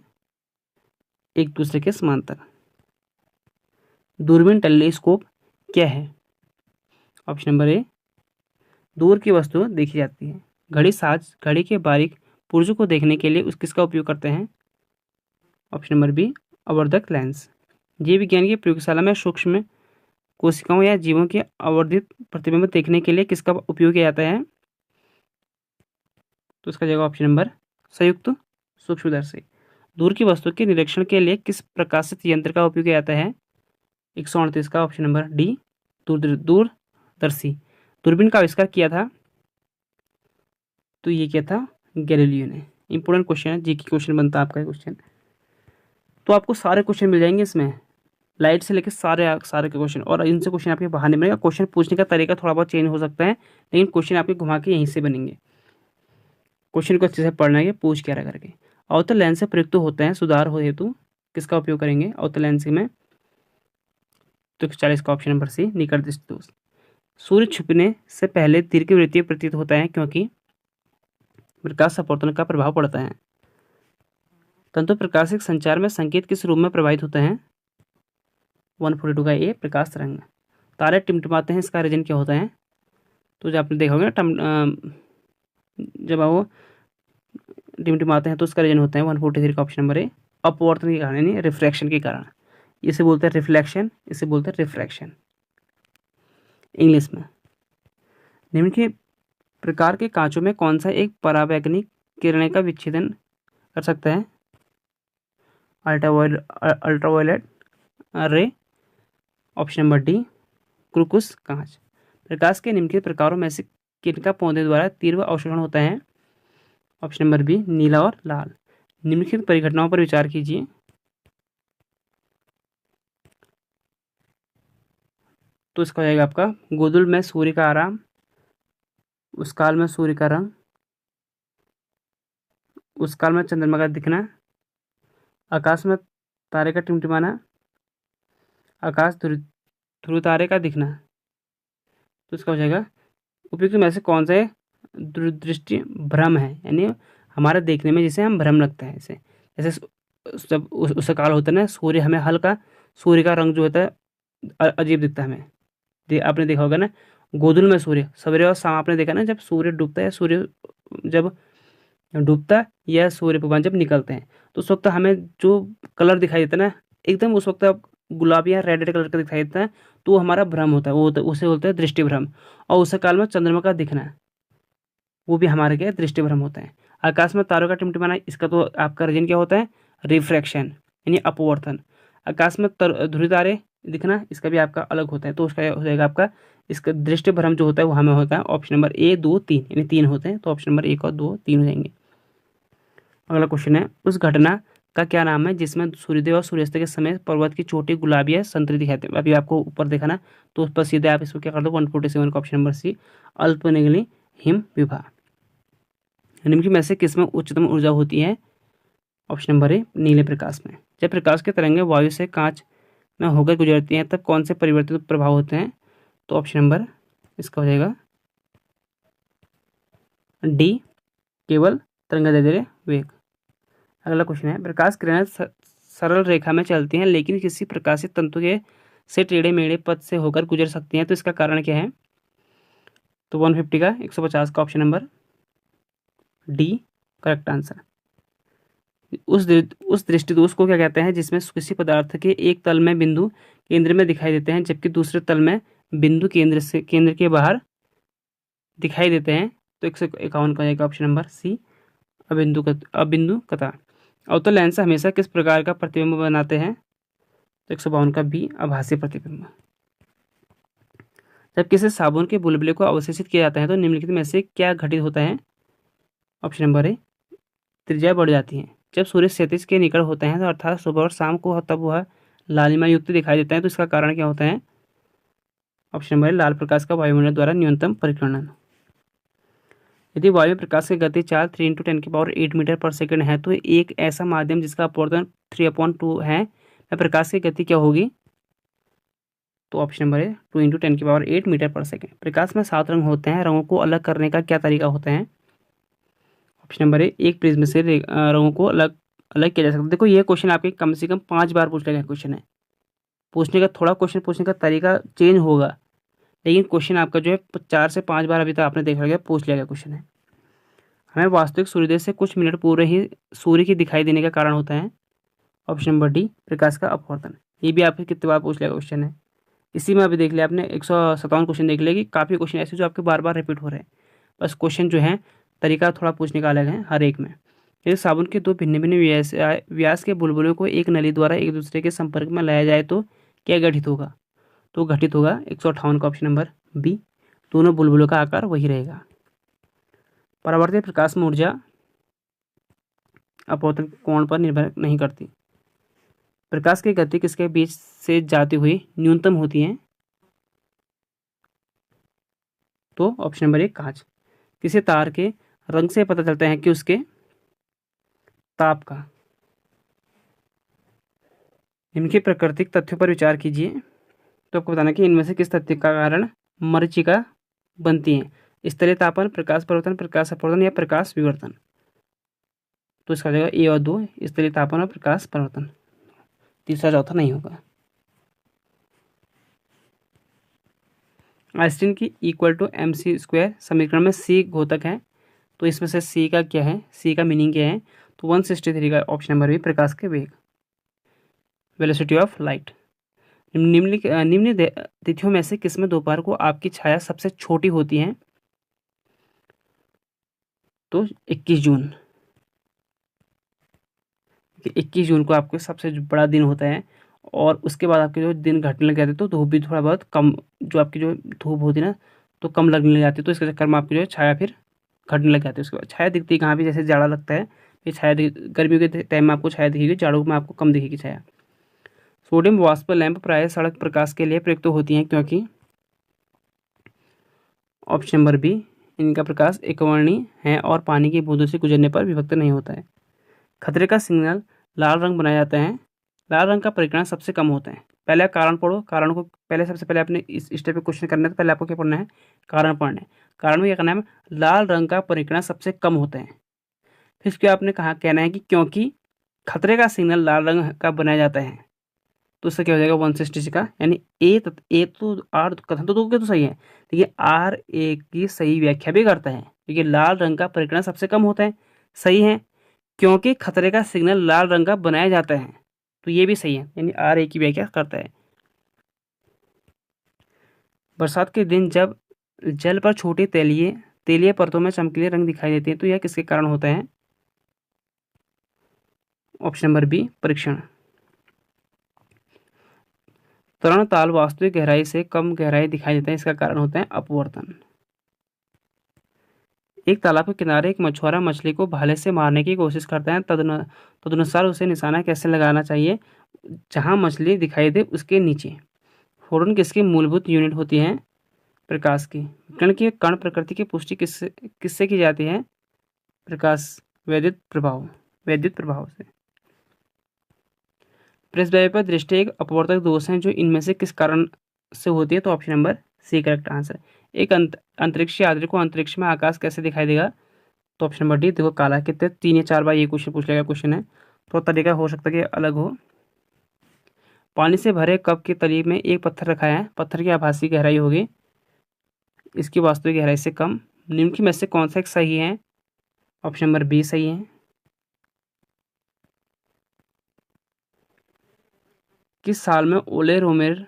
एक दूसरे के समांतर, दूरबीन टेलीस्कोप क्या है? ऑप्शन नंबर ए, दूर की वस्तु देखी जाती है। घड़ी साज घड़ी के बारीक पुर्जों को देखने के लिए किसका उपयोग करते हैं? ऑप्शन नंबर बी, आवर्धक लेंस। जीव विज्ञान की प्रयोगशाला में सूक्ष्म कोशिकाओं या जीवों के आवर्धित प्रतिबिंब देखने के लिए किसका उपयोग किया जाता है? तो इसका जगह ऑप्शन नंबर संयुक्त सूक्ष्मदर्शी। दूर की वस्तु के निरीक्षण के लिए किस प्रकाशित यंत्र का उपयोग किया जाता है? 138 का ऑप्शन नंबर डी, दूरदर्शी। दूरबीन का आविष्कार किया था, तो ये क्या था? गैलीलियो ने। इंपोर्टेंट क्वेश्चन है, जीके क्वेश्चन बनता है आपका क्वेश्चन। तो आपको सारे क्वेश्चन मिल जाएंगे इसमें, लाइट से लेकर सारे के क्वेश्चन, और इनसे क्वेश्चन आपके बाहर नहीं बनेगा। क्वेश्चन पूछने का तरीका थोड़ा बहुत चेंज हो सकता है, लेकिन क्वेश्चन आपके घुमा के यहीं से बनेंगे। क्वेश्चन को अच्छे से पढ़ना है, पूछ क्या करके। अवतल लेंस से प्रयुक्त होते हैं सुधार हो हेतु किसका उपयोग करेंगे अवतल लेंस में? तो 40 का ऑप्शन नंबर सी, निकट दृष्टि दोष। सूर्य छुपने से पहले दीर्घवृत्तीय प्रतीत होता है क्योंकि प्रकाश अपवर्तन का प्रभाव पड़ता है। तंतु प्रकाशिक संचार में संकेत किस रूप में प्रभावित होते हैं? 142 का ए, प्रकाश तरंग। तारे टिमटिमाते हैं, इसका रीजन क्या होता है? तो जब आपने देखा होगा जब वो टिमटिमाते हैं तो उसका रीजन होता है 143 का ऑप्शन नंबर ए, अपवर्तन के कारण, यानी रिफ्रैक्शन के कारण। इसे बोलते हैं रिफ्लेक्शन, इसे बोलते हैं रिफ्रैक्शन इंग्लिश में। निम्न के प्रकार के कांचों में कौन सा एक परावैंगनिक किरणें का विच्छेदन कर सकता है? अल्ट्रावायलेट रे, ऑप्शन नंबर डी क्रोकुस कांच। प्रकाश के निम्नलिखित प्रकारों में से किनका पौधे द्वारा तीव्र अवशोषण होता है? ऑप्शन नंबर बी नीला और लाल। निम्नलिखित परिघटनाओं पर विचार कीजिए। तो इसका हो जाएगा आपका गोधूल में सूर्य का आराम, उस काल में सूर्य का रंग, उस काल में चंद्रमा का दिखना, आकाश में तारे का टिमटिमाना, आकाश ध्रुव तारे का दिखना। तो इसका हो जाएगा उपयुक्त में से कौन सा दूरदृष्टि भ्रम है, यानी हमारे देखने में जिसे हम भ्रम लगता है। इसे जैसे जब उस काल होता है ना, सूर्य हमें हल्का, सूर्य का रंग जो होता है अजीब दिखता है हमें। आपने देखा होगा ना, गोधूल में सूर्य, सवेरे और शाम आपने देखा ना, जब सूर्य डूबता है, सूर्य जब डूबता है या सूर्य भगवान जब निकलते हैं, तो उस वक्त हमें जो कलर दिखाई देता है ना, एकदम उस वक्त गुलाबी या रेड रेड कलर का दिखाई देता है, तो वो हमारा भ्रम होता है, उसे बोलते हैं दृष्टि भ्रम। और उस काल में चंद्रमा का दिखना, वो भी हमारे क्या दृष्टि भ्रम होता है। आकाश में तारों का टिमटिमाना, इसका तो आपका रीजन क्या होता है? रिफ्रैक्शन यानी अपवर्तन। आकाश में ध्रुव तारे दिखना, इसका भी आपका अलग होता है। तो उसका हो जाएगा आपका, इसका दृष्टि भ्रम जो होता है वो हमें होता है ऑप्शन नंबर ए, 2, 3, यानी 3 होते हैं। तो ऑप्शन नंबर 1 और 2, 3 हो जाएंगे। अगला क्वेश्चन है, उस घटना का क्या नाम है जिसमें सूर्योदय और सूर्यास्त के समय पर्वत की चोटी गुलाबी या संतरी दिखाते हैं? अभी आपको ऊपर देखा ना, तो उस पर सीधे आप इसको क्या कर दो, 147 का ऑप्शन नंबर सी, अल्पमेघली हिम विभा। निम्नलिखित में से किसमें उच्चतम ऊर्जा होती है? ऑप्शन नंबर ए नीले प्रकाश में। जब प्रकाश की तरंगें वायु से कांच में होकर गुजरती हैं तब कौन से परिवर्तित प्रभाव होते हैं? तो ऑप्शन नंबर इसका हो जाएगा डी, केवल तरंगदैर्ध्य वेग। अगला क्वेश्चन है, प्रकाश किरणें सरल रेखा में चलती हैं लेकिन किसी प्रकाशित तंतु के से टेढ़े मेढ़े पथ से होकर गुजर सकती हैं, तो इसका कारण क्या है? तो 150 का 150 का option number D correct answer. उस दृष्टिदोष को क्या कहते हैं जिसमें किसी पदार्थ के एक तल में बिंदु केंद्र में दिखाई देते हैं जबकि दूसरे तल में बिंदु केंद्र के बाहर दिखाई देते हैं? तो 151 का एक ऑप्शन नंबर सी, अबिंदु कथा। अवतल लेंस हमेशा किस प्रकार का प्रतिबिंब बनाते हैं? तो 152 का बी, आभासी प्रतिबिंब। जब किसी साबुन के बुलबुले को अवशोषित किया जाता है तो निम्नलिखित में से क्या घटित होता है? ऑप्शन नंबर ए, त्रिज्या बढ़ जाती है। जब सूर्य क्षैतिज के निकट होते हैं तो अर्थात सुबह और शाम को, तब वह लालिमा युक्त दिखाई देता है, तो इसका कारण क्या होता है? ऑप्शन नंबर ए, लाल प्रकाश का वायुमंडल द्वारा न्यूनतम परिक्रणन। यदि वायु प्रकाश की गति 4 3 × 10⁸ मीटर पर सेकंड है तो एक ऐसा माध्यम जिसका अपवर्तन 3/2 है, वह प्रकाश की गति क्या होगी? तो ऑप्शन नंबर है 2 × 10⁸ मीटर पर सेकंड। प्रकाश में 7 रंग होते हैं, रंगों को अलग करने का क्या तरीका होता है? ऑप्शन नंबर है एक प्रिज्म से रंगों को अलग अलग किया जा सकता है। देखो ये क्वेश्चन आपके कम से कम 5 बार पूछ लेगा क्वेश्चन है, पूछने का थोड़ा क्वेश्चन पूछने का तरीका चेंज होगा, लेकिन क्वेश्चन आपका जो है 4 से 5 बार अभी तक आपने देखा गया पूछ लिया गया क्वेश्चन है। हमें वास्तविक सूर्योदय से कुछ मिनट पूर्व ही सूर्य की दिखाई देने का कारण होता है? ऑप्शन नंबर डी, प्रकाश का अपवर्तन। ये भी आपके कितने बार पूछ लिया क्वेश्चन है, इसी में अभी देख लिया आपने 157 क्वेश्चन देख लिया कि काफ़ी क्वेश्चन ऐसे जो आपके बार बार रिपीट हो रहे हैं। बस क्वेश्चन जो है तरीका थोड़ा पूछने का अलग है हर एक में। यदि साबुन के दो भिन्न भिन्न व्यास के बुलबुलों को एक नली द्वारा एक दूसरे के संपर्क में लाया जाए तो क्या घटित होगा? तो घटित होगा 158 का ऑप्शन नंबर बी, दोनों बुलबुलों का आकार वही रहेगा। परावर्तित प्रकाश में ऊर्जा अपवर्तन कोण पर निर्भर नहीं करती। प्रकाश की गति किसके बीच से जाती हुई न्यूनतम होती है? तो ऑप्शन नंबर 1 कांच। किसी तार के रंग से पता चलता है कि उसके ताप का। इनके प्राकृतिक तथ्यों पर विचार कीजिए। तो आपको बताना कि इनमें से किस तथ्य का कारण मरीचिका बनती है? स्थलीय तापन, प्रकाश परिवर्तन, प्रकाश अपवर्तन या प्रकाश विवर्तन। तो इसका हो जाएगा ए और 2, स्थलीय तापन और प्रकाश परिवर्तन। तीसरा चौथा नहीं होगा। आइंस्टीन की =mc² समीकरण में सी घोतक है, तो इसमें से सी का क्या है, सी का मीनिंग क्या है? तो 163 का ऑप्शन नंबर भी, प्रकाश के वेग, वेलोसिटी ऑफ लाइट। निम्न तिथियों में से किसमें दोपहर को आपकी छाया सबसे छोटी होती है? तो 21 जून। 21 जून को आपको सबसे बड़ा दिन होता है और उसके बाद आपके जो दिन घटने लग जाते तो धूप भी थोड़ा बहुत कम, जो आपकी जो धूप होती है ना तो कम लगने लग जाती है, तो इसके चक्कर में आपकी जो है छाया फिर घटने लग जाती है। उसके बाद छाया दिखती है कहाँ भी, जैसे जाड़ा लगता है ये छाया गर्मियों के टाइम में आपको छाया दिखेगी, जाड़ों में आपको कम दिखेगी छाया। सोडियम वाष्प लैंप प्रायः सड़क प्रकाश के लिए प्रयुक्त होती हैं क्योंकि ऑप्शन नंबर बी, इनका प्रकाश एकवर्णीय है और पानी की बूंदों से गुजरने पर विभक्त नहीं होता है। खतरे का सिग्नल लाल रंग बनाया जाता है, लाल रंग का परिमाण सबसे कम होता है। पहले कारण पढ़ो, कारण को पहले सबसे पहले आपने इस स्टेप पे क्वेश्चन करना है तो पहले आपको क्या पढ़ना है, कारण पढ़ना है। कारण में क्या करना है, लाल रंग का परिमाण सबसे कम होता है। फिर इसके आपने कहा कहना है कि क्योंकि खतरे का सिग्नल लाल रंग का बनाया जाता है, तो उससे क्या हो जाएगा 166 का, यानी ए तो आर कथन तो दो के तो सही है, देखिए आर ए की सही व्याख्या भी करता है, देखिए लाल रंग का परिमाण सबसे कम होता है, सही है, क्योंकि खतरे का सिग्नल लाल रंग का बनाया जाता है, तो ये भी सही है, यानी आर ए की व्याख्या करता है। बरसात के दिन जब जल पर छोटी तेलीय तेलीय परतों में चमकीले रंग दिखाई देते हैं तो यह किसके कारण होता है, ऑप्शन नंबर बी, परीक्षण। तरण ताल वास्तविक गहराई से कम गहराई दिखाई देता है, इसका कारण होता है अपवर्तन। एक तालाब के किनारे एक मछुआरा मछली को भाले से मारने की कोशिश करता है, तदनुसार उसे निशाना कैसे लगाना चाहिए, जहां मछली दिखाई दे उसके नीचे। फोटोन किसकी मूलभूत यूनिट होती है, प्रकाश की। कण की कण प्रकृति की पुष्टि किससे किससे की जाती है, प्रकाश वैद्युत प्रभाव से। प्रेसवायु पर दृष्टि एक अपवर्तक दोष है जो इनमें से किस कारण से होती है, तो option number C correct answer. एक अंतरिक्ष यात्री को अंतरिक्ष में आकाश कैसे दिखाई देगा, तो ऑप्शन नंबर डी, देखो काला। कितने 3 या 4 बार ये क्वेश्चन पूछ लेगा क्वेश्चन है, तो तरीका हो सकता है कि अलग हो। पानी से भरे कप के तली में एक पत्थर रखा है, पत्थर की आभासी गहराई होगी इसकी वास्तविक गहराई से कम। निम्न में से कौन सा एक सही है, ऑप्शन नंबर बी सही है। किस साल में ओले रोमेर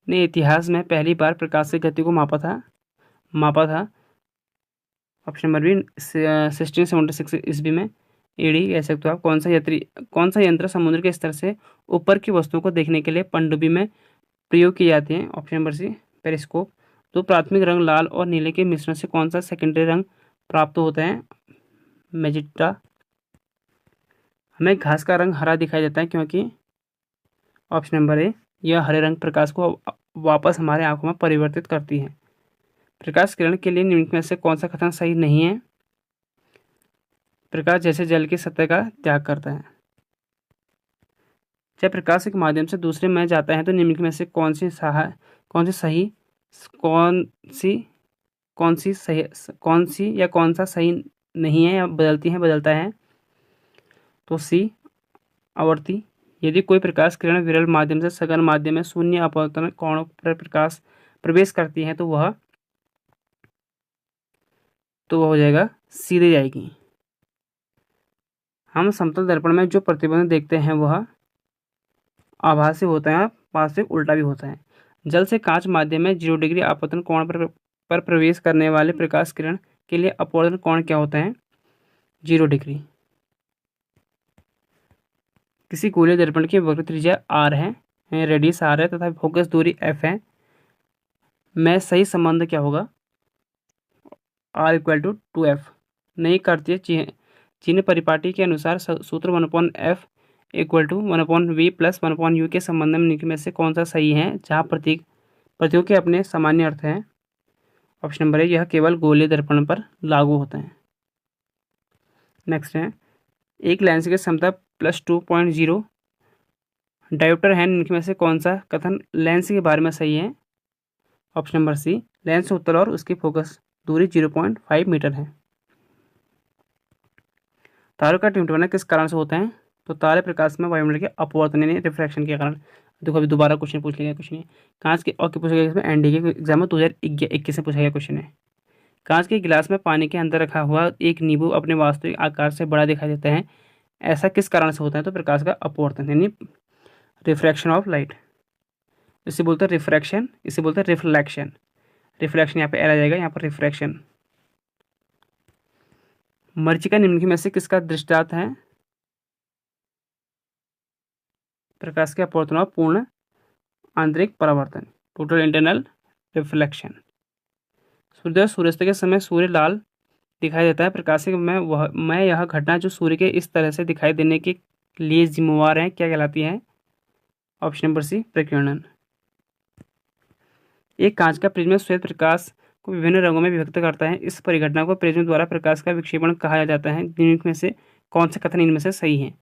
ने इतिहास में पहली बार प्रकाश की गति को मापा था, ऑप्शन नंबर बी 1676 ईस्वी में, एडी कह सकते हो आप। कौन सा यंत्र समुद्र के स्तर से ऊपर की वस्तुओं को देखने के लिए पनडुब्बी में प्रयोग की जाती है, ऑप्शन नंबर सी, पेरिस्कोप। तो प्राथमिक रंग लाल और नीले के मिश्रण से कौन सा सेकेंडरी रंग प्राप्त होता है, मैजेंटा। हमें घास का रंग हरा दिखाई देता है क्योंकि, ऑप्शन नंबर ए, यह हरे रंग प्रकाश को वापस हमारे आंखों में परिवर्तित करती है। प्रकाश किरण के लिए निम्न में से कौन सा कथन सही नहीं है, प्रकाश जैसे जल की सतह का त्याग करता है। जब प्रकाश एक माध्यम से दूसरे में जाता है तो निम्न में से कौन सी सही कौन सी कौन सी सही कौन सी या कौन सा सही नहीं है या बदलता है, तो सी, आवर्ती। यदि कोई प्रकाश किरण विरल माध्यम से सघन माध्यम में शून्य अपवर्तन कोण पर प्रकाश प्रवेश करती है तो वह हो जाएगा, सीधे जाएगी। हम समतल दर्पण में जो प्रतिबिंब देखते हैं वह आभासी होता है, वास्तविक उल्टा भी होता है। जल से कांच माध्यम में 0 डिग्री आपतन कोण पर प्रवेश करने वाले प्रकाश किरण के लिए अपवर्तन कोण क्या होता है, 0 डिग्री। किसी गोलीय दर्पण की वक्र त्रिज्या r है, रेडियस r है तथा फोकस दूरी f है, में सही संबंध क्या होगा, r = 2f। नई कार्तीय चिन्ह परिपाटी के अनुसार सूत्र 1/f = 1/v + 1/u के संबंध में निम्न में से कौन सा सही है, जहाँ प्रतीकों के अपने सामान्य अर्थ हैं, ऑप्शन नंबर ए, यह केवल गोलीय दर्पण पर लागू होता है। नेक्स्ट है, एक लेंस की क्षमता +2.0 डायोप्टर है, निम्न में से कौन सा कथन लेंस के बारे में सही है, ऑप्शन नंबर सी, लेंस उत्तल और उसकी फोकस दूरी 0.5 मीटर है। तारों का टिमटिमाना किस कारण से होता है, तो तारे प्रकाश में वायुमंडल के अपवर्तन यानी रिफ्रैक्शन के कारण। देखो अभी दोबारा क्वेश्चन पूछ लिया क्वेश्चन है, कांच के और पूछा गया इसमें एनडी के एग्जाम में 2021 में पूछा गया क्वेश्चन है। कांच के गिलास में पानी के अंदर रखा हुआ एक नींबू अपने वास्तविक आकार से बड़ा दिखाई देता है, ऐसा किस कारण से होता है, तो प्रकाश का अपवर्तन यानी रिफ्रैक्शन ऑफ लाइट। इसे बोलते हैं रिफ्रैक्शन, इसे बोलते हैं रिफ्लेक्शन। रिफ्लेक्शन यहाँ पे एल आ जाएगा, यहाँ पर रिफ्रैक्शन। मरीचिका निम्नलिखित में से किसका दृष्टांत है, प्रकाश के अपवर्तन और पूर्ण आंतरिक परावर्तन, टोटल इंटरनल रिफ्लेक्शन। सूर्योदय सूर्यास्त के समय सूर्य लाल दिखाई देता है। प्रकाशिक में यह घटना जो सूर्य के इस तरह से दिखाई देने के लिए जिम्मेवार है क्या कहलाती है? ऑप्शन नंबर सी, प्रकीर्णन। एक कांच का प्रिज्म श्वेत प्रकाश को विभिन्न रंगों में विभक्त करता है। इस परिघटना को प्रिज्म द्वारा प्रकाश का विक्षेपण कहा जाता है। निम्न में से कौन सा कथन इनमें से सही है?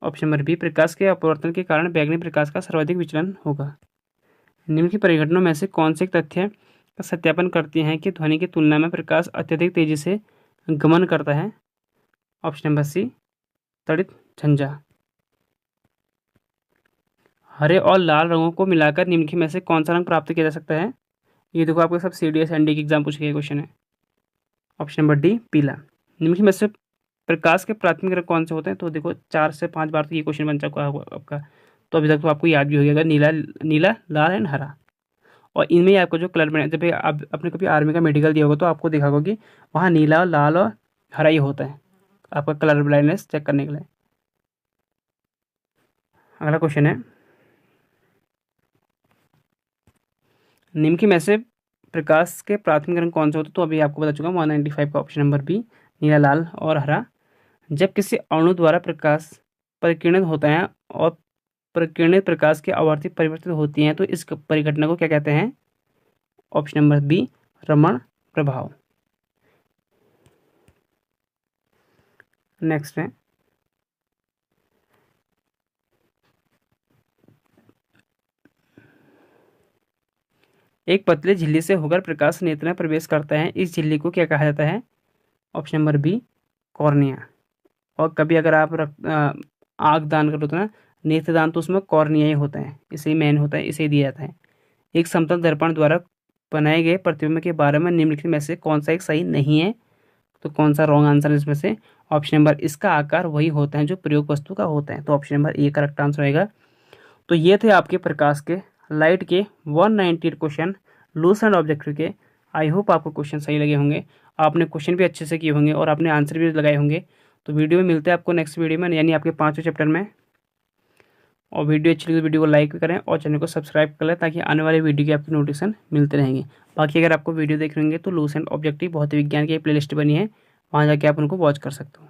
ऑप्शन नंबर बी, प्रकाश के अपवर्तन के कारण बैंगनी प्रकाश का सर्वाधिक विचलन होगा। निम्न की परिघटनाओं में से कौन से एक तथ्य का सत्यापन करती हैं कि ध्वनि की तुलना में प्रकाश अत्यधिक तेजी से गमन करता है? ऑप्शन नंबर सी, तड़ित झंझा। हरे और लाल रंगों को मिलाकर निम्न में से कौन सा रंग प्राप्त किया जा सकता है? ये देखो आपको सब CDS ND की एग्जाम पूछ गया क्वेश्चन है। ऑप्शन नंबर डी, पीला। निम्न में से प्रकाश के प्राथमिक रंग कौन से होते हैं? तो देखो 4 से 5 बार तो ये क्वेश्चन बन चुका होगा आपका, तो अभी तक तो आपको याद भी हो गया, नीला, लाल एंड हरा। और इनमें ही आपको जो कलर में, जब आप आपने कभी आर्मी का मेडिकल दिया होगा तो आपको देखा होगा कि वहाँ नीला, लाल और हरा ही होता है आपका कलर ब्लाइंडनेस चेक करने के लिए। अगला क्वेश्चन है, निम्न में से प्रकाश के प्राथमिक रंग कौन से होते हैं? तो अभी आपको बता चुका हूँ 195 का ऑप्शन नंबर बी, नीला, लाल और हरा। जब किसी अणु द्वारा प्रकाश परिकीर्णित होता है और परिकीर्णित प्रकाश की आवर्ती परिवर्तित होती हैं तो इस परिघटना को क्या कहते हैं? ऑप्शन नंबर बी, रमण प्रभाव। नेक्स्ट है, एक पतली झिल्ली से होकर प्रकाश नेत्र में प्रवेश करता है। इस झिल्ली को क्या कहा जाता है? Option number B, cornea. और कभी अगर आप आँख दान करो तो ना नेत्रदान, तो उसमें कॉर्निया ही होता है, इसे ही मेन होता है, इसे ही दिया जाता है। एक समतल दर्पण द्वारा बनाए गए प्रतिबिंब के बारे में निम्नलिखित में से कौन सा एक सही नहीं है? तो कौन सा रॉन्ग आंसर है इसमें से? ऑप्शन नंबर, इसका आकार वही होता है जो प्रयोग वस्तु का होता है। तो option number A correct answer रहेगा। तो ये थे आपके प्रकाश के, लाइट के 198 क्वेश्चन लूसेंट ऑब्जेक्ट के। आई होप आपको क्वेश्चन सही लगे होंगे, आपने क्वेश्चन भी अच्छे से किए होंगे और आपने आंसर भी लगाए होंगे। तो वीडियो में मिलते हैं आपको नेक्स्ट वीडियो में, यानी आपके 5वें चैप्टर में। और वीडियो अच्छी लगी तो वीडियो को लाइक करें और चैनल को सब्सक्राइब कर लें ताकि आने वाले वीडियो की आपकी नोटिफिकेशन मिलते रहेंगे। बाकी अगर आपको वीडियो देख रहे होंगे तो लूसेंट ऑब्जेक्टिव भौतिक विज्ञान की प्लेलिस्ट बनी है, वहाँ जाके आप उनको वॉच कर सकते हो।